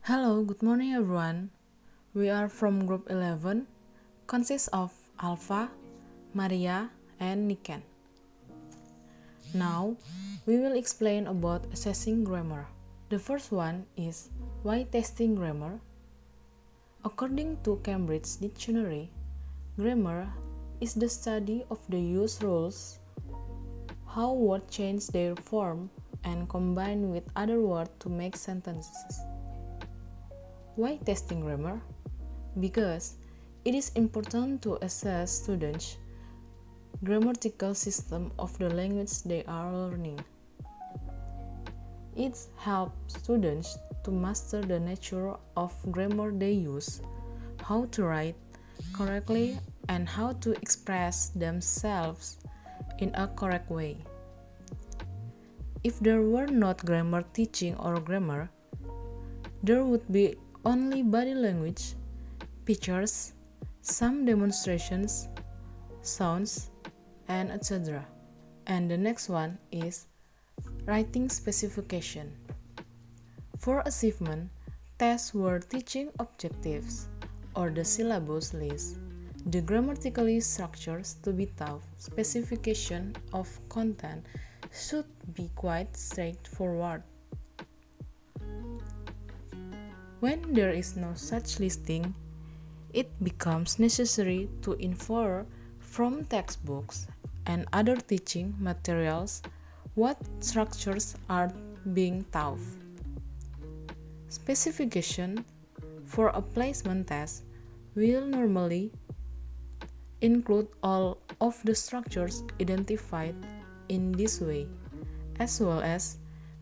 Hello, good morning everyone. We are from Group 11, consists of Alpha, Maria, and Niken. Now, we will explain about assessing grammar. The first one is why testing grammar. According to Cambridge Dictionary, grammar is the study of the use rules, how words change their form and combine with other words to make sentences. Why testing grammar? Because it is important to assess students' grammatical system of the language they are learning. It helps students to master the nature of grammar they use, how to write correctly, and how to express themselves in a correct way. If there were not grammar teaching or grammar, there would be only body language, pictures, some demonstrations, sounds, and etc. And the next one is writing specification. For achievement, tests were teaching objectives or the syllabus list, the grammatically structures to be taught, specification of content should be quite straightforward. When there is no such listing, it becomes necessary to infer from textbooks and other teaching materials what structures are being taught. Specification for a placement test will normally include all of the structures identified in this way, as well as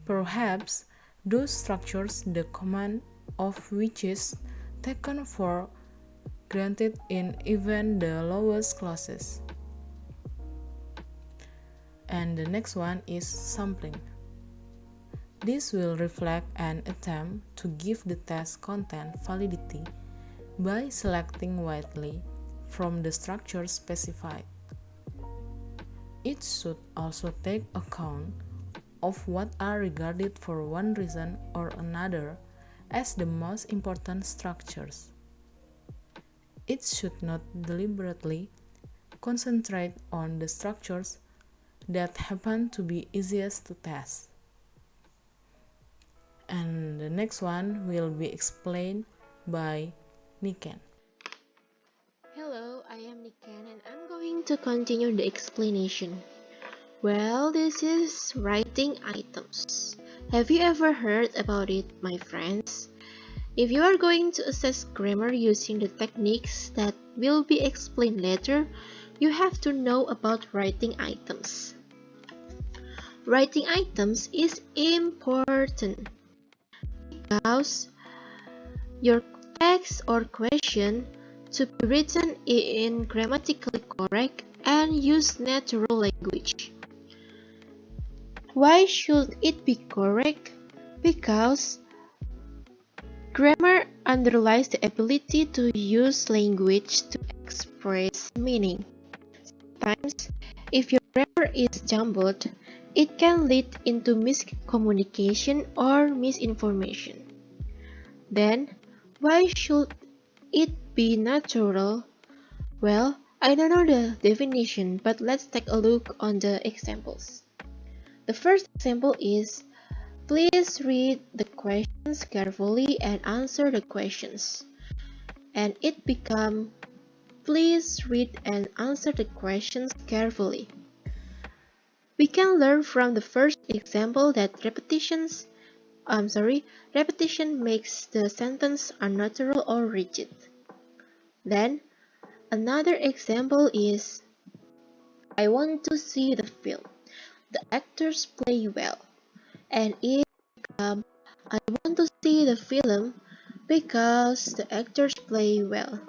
perhaps those structures the command of which is taken for granted in even the lowest classes. And the next one is sampling. This will reflect an attempt to give the test content validity by selecting widely from the structures specified. It should also take account of what are regarded for one reason or another as the most important structures. It should not deliberately concentrate on the structures that happen to be easiest to test. And the next one will be explained by Niken. Hello, I am Niken and I'm going to continue the explanation. Well, this is writing items. Have you ever heard about it, my friends? If you are going to assess grammar using the techniques that will be explained later, you have to know about writing items. Writing items is important because your text or question to be written in grammatically correct and use natural language. Why should it be correct? Because grammar underlies the ability to use language to express meaning. Sometimes, if your grammar is jumbled, it can lead into miscommunication or misinformation. Then, why should it be natural? Well, I don't know the definition, but let's take a look on the examples. The first example is, please read the questions carefully and answer the questions. And it become, please read and answer the questions carefully. We can learn from the first example that repetition makes the sentence unnatural or rigid. Then, another example is, I want to see the film. The actors play well. And it becomes, I want to see the film because the actors play well.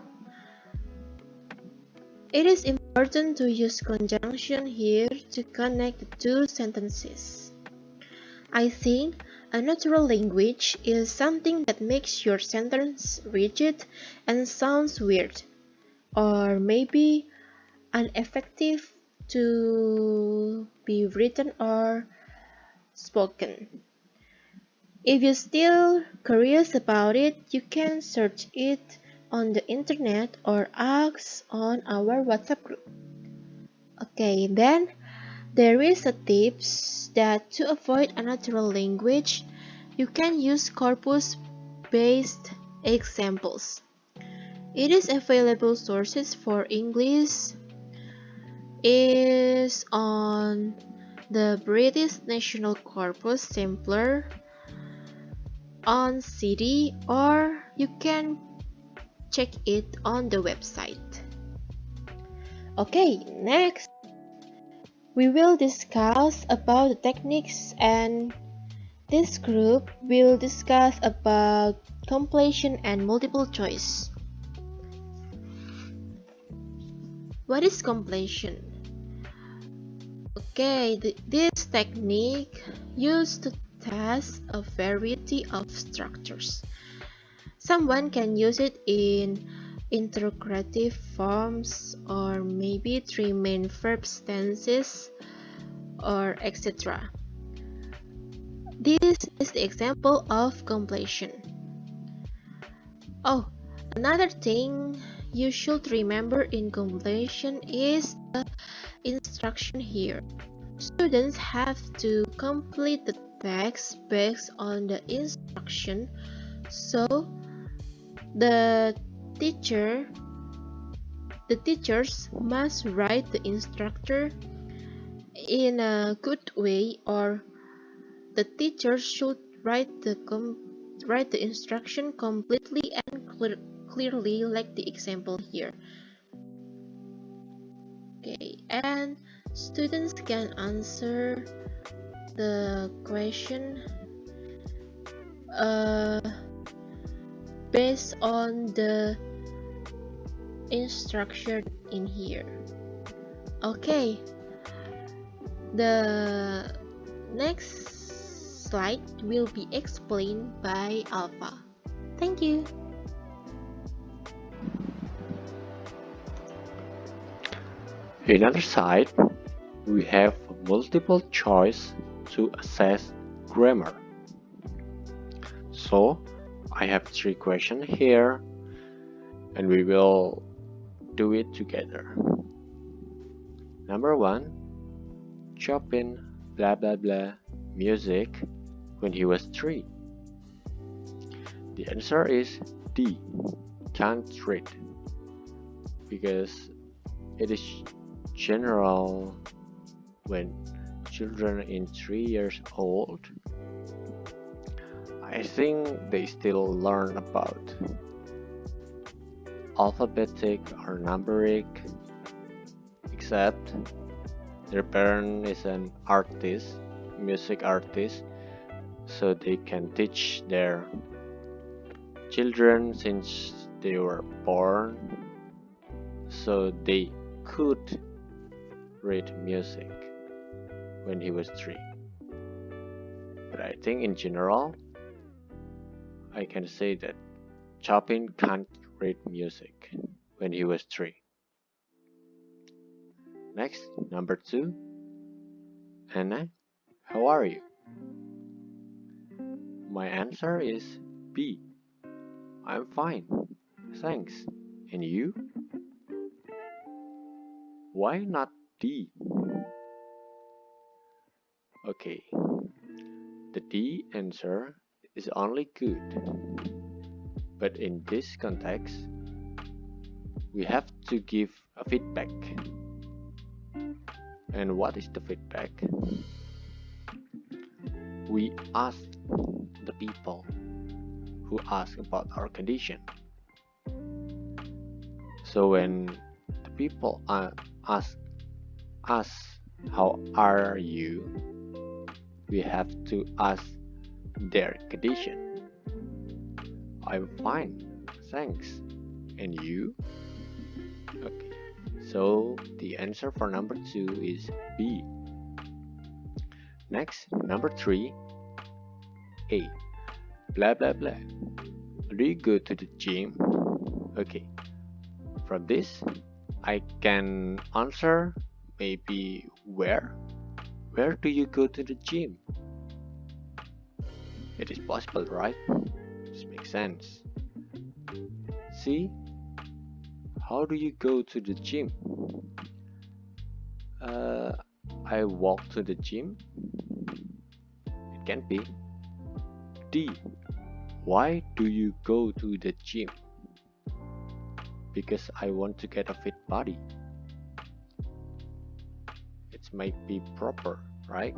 It is important to use conjunction here to connect the two sentences. I think a natural language is something that makes your sentence rigid and sounds weird, or maybe ineffective to be written or spoken. If you're still curious about it, you can search it on the internet or ask on our WhatsApp group. Okay, then there is a tips that to avoid unnatural language, you can use corpus-based examples. It is available sources for English is on the British National Corpus Sampler on CD, or you can check it on the website. Okay, next we will discuss about the techniques, and this group will discuss about completion and multiple choice. What is completion? Okay, this technique used to test a variety of structures. Someone can use it in interrogative forms, or maybe three main verb tenses, or etc. This is the example of completion. Oh, another thing you should remember in completion is the instruction here. Students have to complete the text based on the instruction, so the teachers must write the instructor in a good way, or the teacher should write the instruction completely and clearly, like the example here. Okay, and students can answer the question based on the instruction in here. Okay, the next slide will be explained by Alpha. Thank you. In other side, we have multiple choice to assess grammar. So, I have 3 questions here, and we will do it together. Number 1, Chopin blah blah blah music when he was 3. The answer is D, can't read, because it is general when children in 3 years old, I think they still learn about alphabetic or numeric, except their parent is an artist, music artist, so they can teach their children since they were born, so they could read music when he was 3. But I think in general, I can say that Chopin can't read music when he was 3. Next, number 2, Anna, how are you? My answer is B, I'm fine, thanks. And you? Why not D? Okay, the D answer is only good, but in this context, we have to give a feedback. And what is the feedback? We ask the people who ask about our condition. So when the people ask us, how are you? We have to ask their condition. I'm fine, thanks. And you? Okay, so the answer for number 2 is B. Next, number 3, A, blah blah blah. Do you go to the gym? Okay, from this, I can answer maybe where? Where do you go to the gym? It is possible, right? This makes sense. See? How do you go to the gym? I walk to the gym? It can't be. D. Why do you go to the gym? Because I want to get a fit body. It might be proper, right?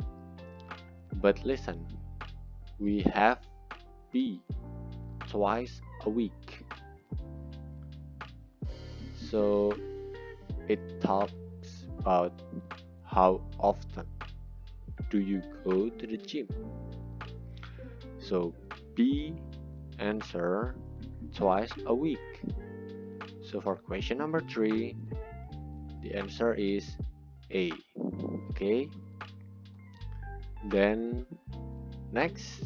But listen, we have B twice a week. So it talks about how often do you go to the gym. So B answer twice a week. So for question number 3, the answer is A. Okay. Then next.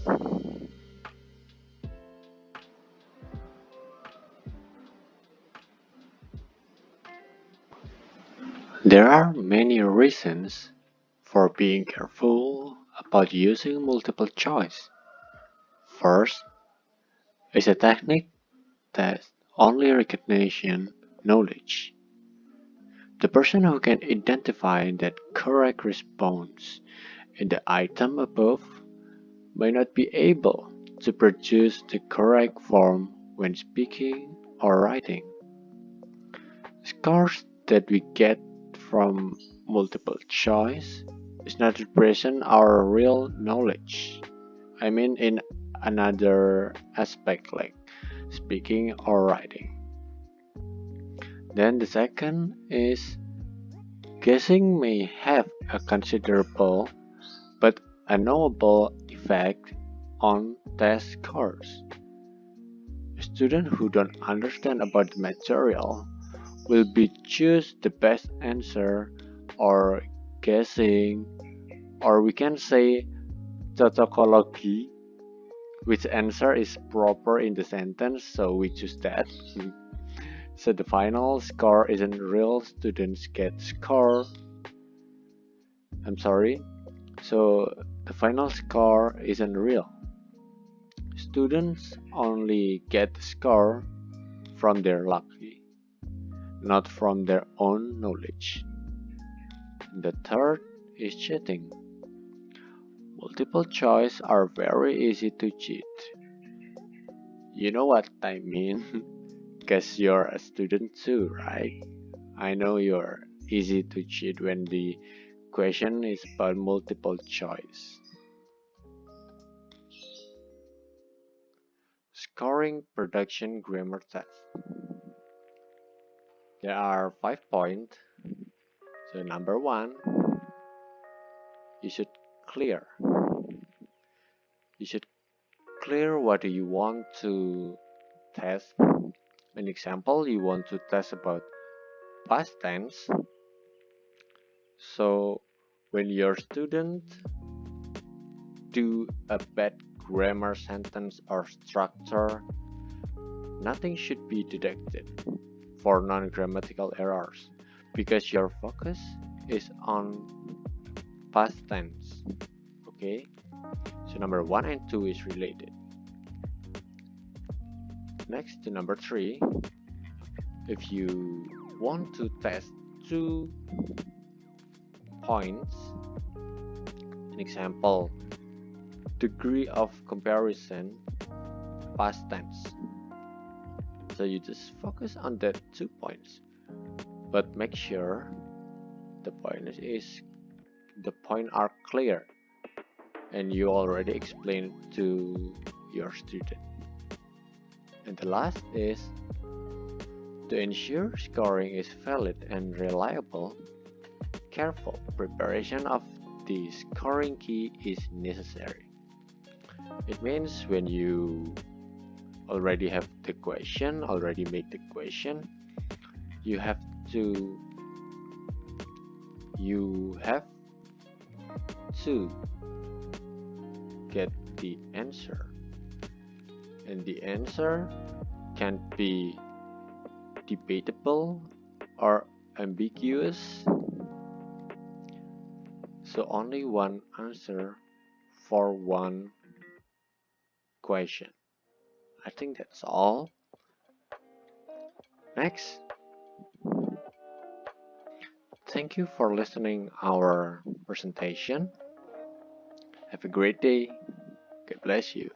There are many reasons for being careful about using multiple choice. First, is a technique that only recognition knowledge. The person who can identify that correct response in the item above may not be able to produce the correct form when speaking or writing. Scores that we get from multiple choice is not represent our real knowledge. I mean in another aspect like speaking or writing. Then the second is guessing may have a considerable but unknowable effect on test scores. A student who don't understand about the material will be choose the best answer or guessing, or we can say tautology, which answer is proper in the sentence, so we choose that. So the final score isn't real, students get score. So the final score isn't real. Students only get the score from their lucky, not from their own knowledge. The third is cheating. Multiple choice are very easy to cheat. You know what I mean? Guess you're a student too, right? I know you're easy to cheat when the question is about multiple choice. Scoring production grammar test. There are 5 points. So number 1, you should clear. You should clear what you want to test. An example, you want to test about past tense. So when your student do a bad grammar sentence or structure, nothing should be deducted for non-grammatical errors because your focus is on past tense. Okay, so number 1 and 2 is related. Next to number 3, if you want to test 2 points, an example, degree of comparison past tense. So you just focus on that 2 points, but make sure the point are clear and you already explained to your student. And the last is to ensure scoring is valid and reliable. Careful preparation of the scoring key is necessary. It means when you already have the question, already made the question, you have to get the answer. And the answer can be debatable or ambiguous. So only one answer for one question. I think that's all. Next. Thank you for listening our presentation. Have a great day. God bless you.